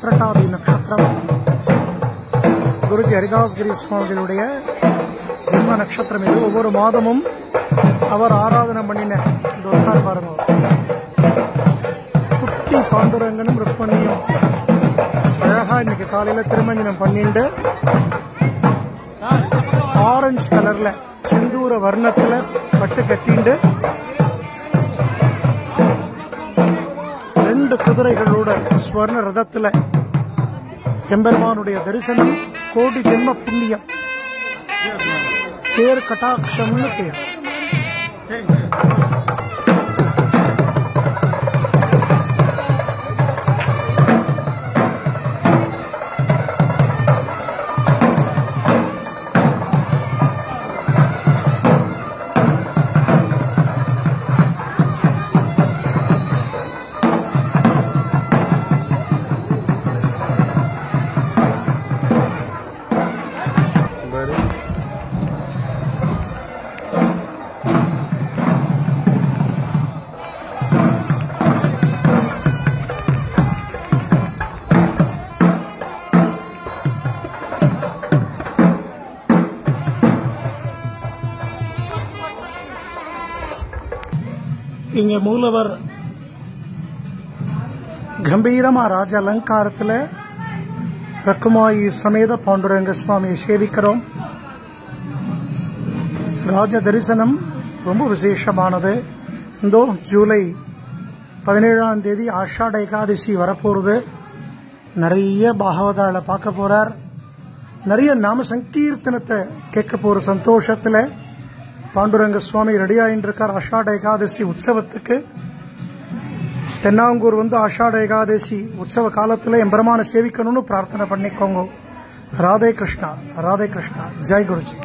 உத்திரட்டாதி நட்சத்திரம் குருஜி ஹரிதாஸ்கிரி சுவாமிகளுடைய ஜென்ம நட்சத்திரம் இது. ஒவ்வொரு மாதமும் அவர் ஆராதனை பண்ணின இந்த ஒருத்தார் பாருங்க, குட்டி பாண்டுரங்கனும் ருக்மணியும் அழகா இன்னைக்கு காலையில திருமஞ்சனம் பண்ணிட்டு ஆரஞ்சு கலர்ல செந்தூர வர்ணத்துல பட்டு கட்டிண்டு 2 குதிரைகளோட ஸ்வர்ண ரதத்துல எம்பெருமானுடைய தரிசனம் கோடி ஜென்ம புண்ணியம், பேர் கட்டாட்சம்னு பேர். இங்க மூலவர் கம்பீரமா ராஜ அலங்காரத்தில் ரக்குமாயி சமேத பாண்டுரங்க சுவாமியை சேவிக்கிறோம். ராஜ தரிசனம் ரொம்ப விசேஷமானது. இந்தோ ஜூலை 17ஆம் தேதி ஆஷாட ஏகாதசி வரப்போறது. நிறைய பாகவதால பார்க்க போறார், நிறைய நாம சங்கீர்த்தனத்தை கேட்க போற சந்தோஷத்துல பாண்டுரங்க சுவாமி ரெடியாயின்னு இருக்கார். ஆஷாட ஏகாதசி உற்சவத்துக்கு தென்னாங்கூர் வந்து ஆஷாட ஏகாதசி உற்சவ காலத்துல எம்பெருமான சேவிக்கணும்னு பிரார்த்தனை பண்ணிக்கோங்க. ராதே கிருஷ்ணா, ராதே கிருஷ்ணா. ஜெய் குருஜி.